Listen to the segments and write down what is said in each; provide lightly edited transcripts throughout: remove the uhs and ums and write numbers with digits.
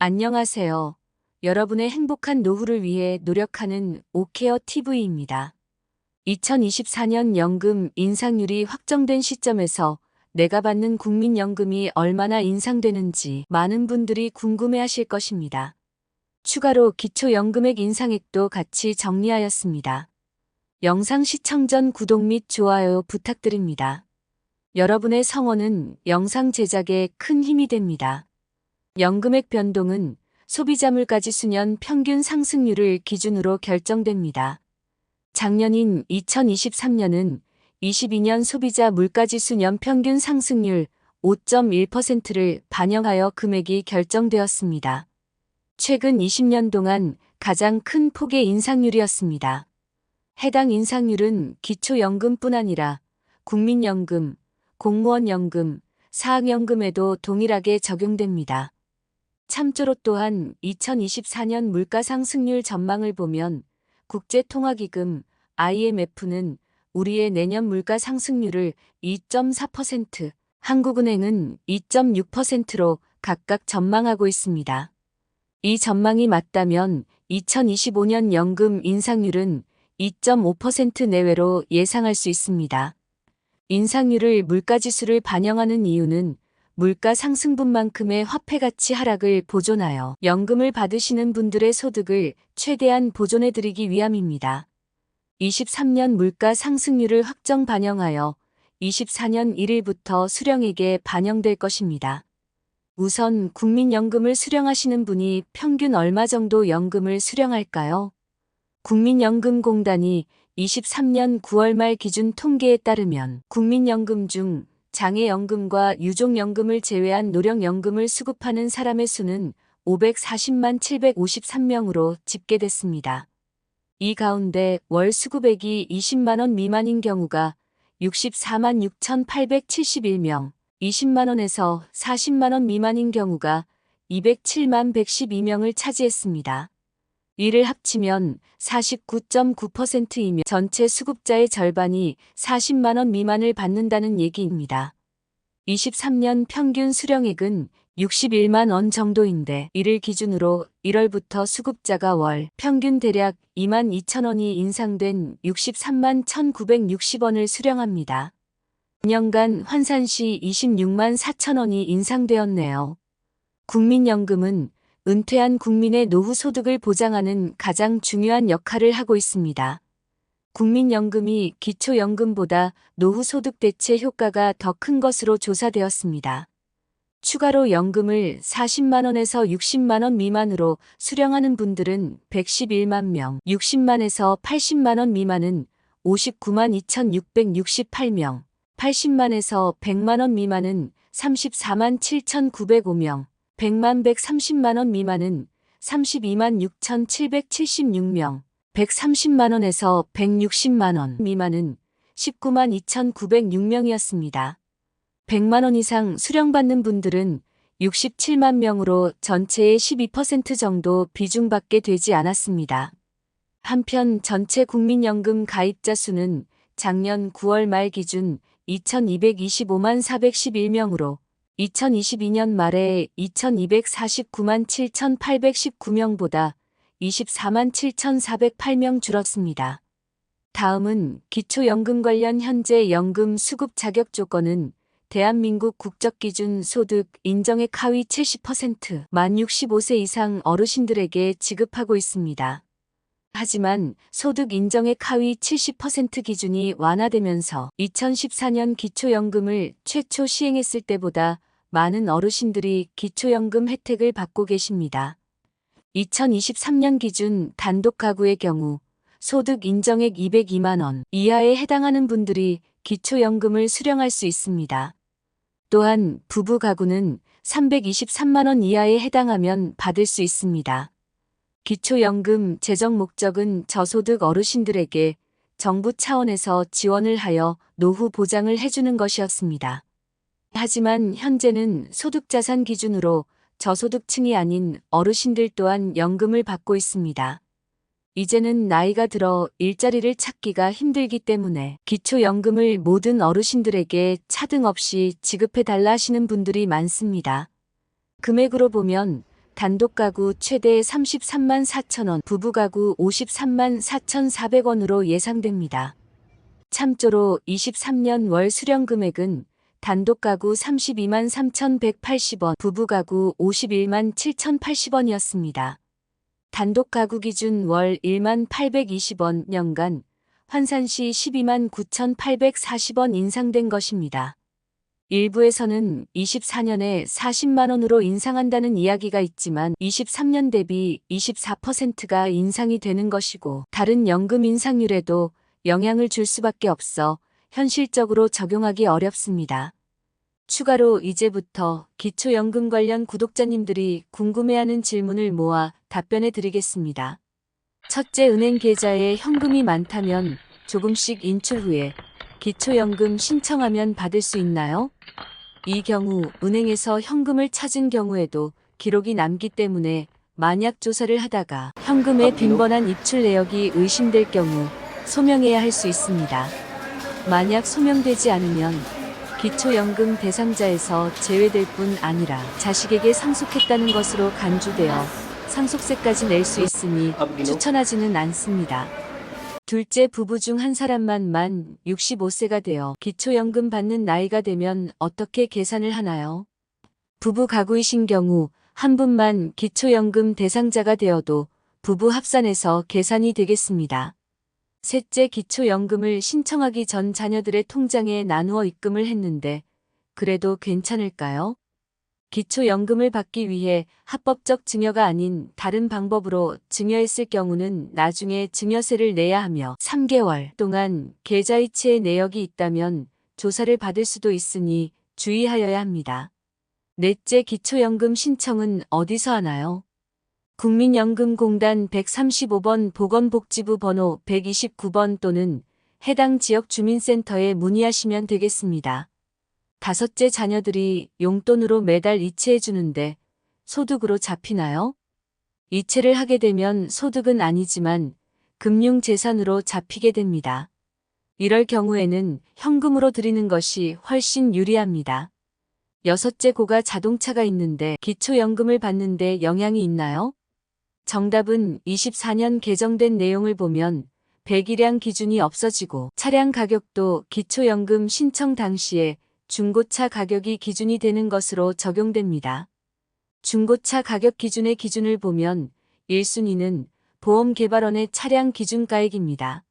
안녕하세요. 여러분의 행복한 노후를 위해 노력하는 오케어 TV입니다. 2024년 연금 인상률이 확정된 시점에서 내가 받는 국민연금이 얼마나 인상되는지 많은 분들이 궁금해하실 것입니다. 추가로 기초연금액 인상액도 같이 정리하였습니다. 영상 시청 전 구독 및 좋아요 부탁드립니다. 여러분의 성원은 영상 제작에 큰 힘이 됩니다. 연금액 변동은 소비자 물가지수년 평균 상승률을 기준으로 결정됩니다. 작년인 2023년은 22년 소비자 물가지수 연평균 상승률 5.1%를 반영하여 금액이 결정되었습니다. 최근 20년 동안 가장 큰 폭의 인상률이었습니다. 해당 인상률은 기초연금뿐 아니라 국민연금, 공무원연금, 사학연금에도 동일하게 적용됩니다. 참조로 또한 2024년 물가상승률 전망을 보면 국제통화기금 IMF는 우리의 내년 물가상승률을 2.4%, 한국은행은 2.6%로 각각 전망하고 있습니다. 이 전망이 맞다면 2025년 연금 인상률은 2.5% 내외로 예상할 수 있습니다. 인상률을 물가지수를 반영하는 이유는 물가 상승분만큼의 화폐가치 하락을 보존하여 연금을 받으시는 분들의 소득을 최대한 보존해드리기 위함입니다. 23년 물가 상승률을 확정 반영하여 24년 1일부터 수령액에 반영될 것입니다. 우선 국민연금을 수령하시는 분이 평균 얼마 정도 연금을 수령할까요? 국민연금공단이 23년 9월 말 기준 통계에 따르면 국민연금 중 장애연금과 유족연금을 제외한 노령연금을 수급하는 사람의 수는 540만 753명으로 집계됐습니다. 이 가운데 월 수급액이 20만원 미만인 경우가 64만 6,871명, 20만원에서 40만원 미만인 경우가 207만 112명을 차지했습니다. 이를 합치면 49.9%이며 전체 수급자의 절반이 40만원 미만을 받는다는 얘기입니다. 23년 평균 수령액은 61만 원 정도인데 이를 기준으로 1월부터 수급자가 월 평균 대략 2만 2천 원이 인상된 63만 1,960원을 수령합니다. 2년간 환산 시 26만 4천 원이 인상되었네요. 국민연금은 은퇴한 국민의 노후 소득을 보장하는 가장 중요한 역할을 하고 있습니다. 국민연금이 기초연금보다 노후 소득 대체 효과가 더 큰 것으로 조사되었습니다. 추가로 연금을 40만원에서 60만원 미만으로 수령하는 분들은 111만 명, 60만에서 80만원 미만은 59만 2,668명, 80만에서 100만원 미만은 34만 7,905명, 100만 130만원 미만은 32만 6,776명, 130만원에서 160만원 미만은 19만 2,906명이었습니다. 100만원 이상 수령받는 분들은 67만 명으로 전체의 12% 정도 비중밖에 되지 않았습니다. 한편 전체 국민연금 가입자 수는 작년 9월 말 기준 2,225만 411명으로 2022년 말에 2,249만 7,819명보다 24만 7,408명 줄었습니다. 다음은 기초연금 관련 현재 연금 수급 자격 조건은 대한민국 국적기준 소득 인정액 하위 70%, 만 65세 이상 어르신들에게 지급하고 있습니다. 하지만 소득 인정액 하위 70% 기준이 완화되면서 2014년 기초연금을 최초 시행했을 때보다 많은 어르신들이 기초연금 혜택을 받고 계십니다. 2023년 기준 단독 가구의 경우 소득 인정액 202만 원 이하에 해당하는 분들이 기초연금을 수령할 수 있습니다. 또한 부부 가구는 323만 원 이하에 해당하면 받을 수 있습니다. 기초연금 제정 목적은 저소득 어르신들에게 정부 차원에서 지원을 하여 노후 보장을 해주는 것이었습니다. 하지만 현재는 소득자산 기준으로 저소득층이 아닌 어르신들 또한 연금을 받고 있습니다. 이제는 나이가 들어 일자리를 찾기가 힘들기 때문에 기초연금을 모든 어르신들에게 차등 없이 지급해달라 하시는 분들이 많습니다. 금액으로 보면 단독 가구 최대 33만 4천 원, 부부 가구 53만 4,400원으로 예상됩니다. 참조로 23년 월 수령 금액은 단독 가구 32만 3,180원, 부부 가구 51만 7,080원이었습니다. 단독 가구 기준 월 1만 820원, 연간 환산 시 12만 9,840원 인상된 것입니다. 일부에서는 24년에 40만 원으로 인상한다는 이야기가 있지만 23년 대비 24%가 인상이 되는 것이고 다른 연금 인상률에도 영향을 줄 수밖에 없어 현실적으로 적용하기 어렵습니다. 추가로 이제부터 기초연금 관련 구독자님들이 궁금해하는 질문을 모아 답변해 드리겠습니다. 첫째, 은행 계좌에 현금이 많다면 조금씩 인출 후에 기초연금 신청하면 받을 수 있나요? 이 경우 은행에서 현금을 찾은 경우에도 기록이 남기 때문에 만약 조사를 하다가 현금의 빈번한 입출 내역이 의심될 경우 소명해야 할 수 있습니다. 만약 소명되지 않으면 기초연금 대상자에서 제외될 뿐 아니라 자식에게 상속했다는 것으로 간주되어 상속세까지 낼 수 있으니 추천하지는 않습니다. 둘째, 부부 중 한 사람만 만 65세가 되어 기초연금 받는 나이가 되면 어떻게 계산을 하나요? 부부 가구이신 경우 한 분만 기초연금 대상자가 되어도 부부 합산해서 계산이 되겠습니다. 셋째, 기초연금을 신청하기 전 자녀들의 통장에 나누어 입금을 했는데 그래도 괜찮을까요? 기초연금을 받기 위해 합법적 증여가 아닌 다른 방법으로 증여했을 경우는 나중에 증여세를 내야 하며 3개월 동안 계좌이체의 내역이 있다면 조사를 받을 수도 있으니 주의하여야 합니다. 넷째, 기초연금 신청은 어디서 하나요? 국민연금공단 135번 보건복지부 번호 129번 또는 해당 지역 주민센터에 문의하시면 되겠습니다. 다섯째, 자녀들이 용돈으로 매달 이체해 주는데 소득으로 잡히나요? 이체를 하게 되면 소득은 아니지만 금융재산으로 잡히게 됩니다. 이럴 경우에는 현금으로 드리는 것이 훨씬 유리합니다. 여섯째, 고가 자동차가 있는데 기초연금을 받는데 영향이 있나요? 정답은 24년 개정된 내용을 보면 배기량 기준이 없어지고 차량 가격도 기초연금 신청 당시에 중고차 가격이 기준이 되는 것으로 적용됩니다. 중고차 가격 기준의 기준을 보면 1순위는 보험개발원의 차량 기준가액입니다.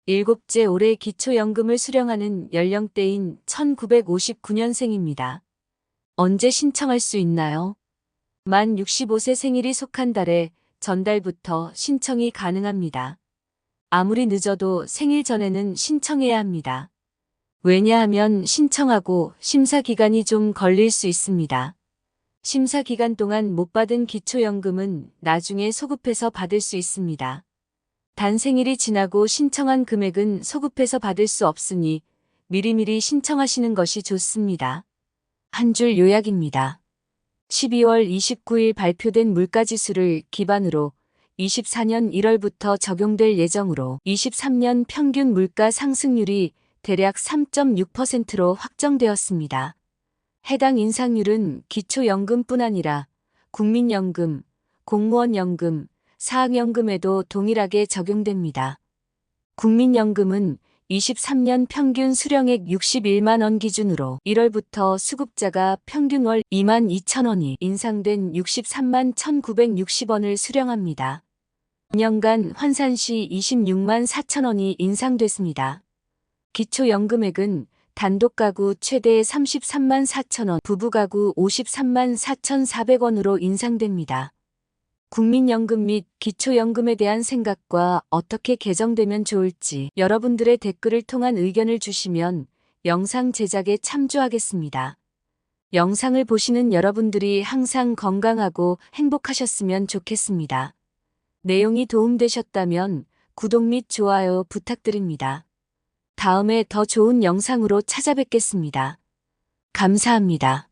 일곱째, 올해 기초연금을 수령하는 연령대인 1959년생입니다. 언제 신청할 수 있나요? 만 65세 생일이 속한 달에 전달부터 신청이 가능합니다. 아무리 늦어도 생일 전에는 신청해야 합니다. 왜냐하면 신청하고 심사 기간이 좀 걸릴 수 있습니다. 심사 기간 동안 못 받은 기초연금은 나중에 소급해서 받을 수 있습니다. 단 생일이 지나고 신청한 금액은 소급해서 받을 수 없으니 미리미리 신청하시는 것이 좋습니다. 한 줄 요약입니다. 12월 29일 발표된 물가지수를 기반으로 24년 1월부터 적용될 예정으로 23년 평균 물가 상승률이 대략 3.6%로 확정되었습니다. 해당 인상률은 기초연금뿐 아니라 국민연금, 공무원연금, 사학연금에도 동일하게 적용됩니다. 국민연금은 23년 평균 수령액 61만 원 기준으로 1월부터 수급자가 평균 월 2만 2천 원이 인상된 63만 1,960원을 수령합니다. 2년간 환산 시 26만 4천 원이 인상됐습니다. 기초연금액은 단독 가구 최대 33만 4천 원, 부부 가구 53만 4,400원으로 인상됩니다. 국민연금 및 기초연금에 대한 생각과 어떻게 개정되면 좋을지 여러분들의 댓글을 통한 의견을 주시면 영상 제작에 참조하겠습니다. 영상을 보시는 여러분들이 항상 건강하고 행복하셨으면 좋겠습니다. 내용이 도움되셨다면 구독 및 좋아요 부탁드립니다. 다음에 더 좋은 영상으로 찾아뵙겠습니다. 감사합니다.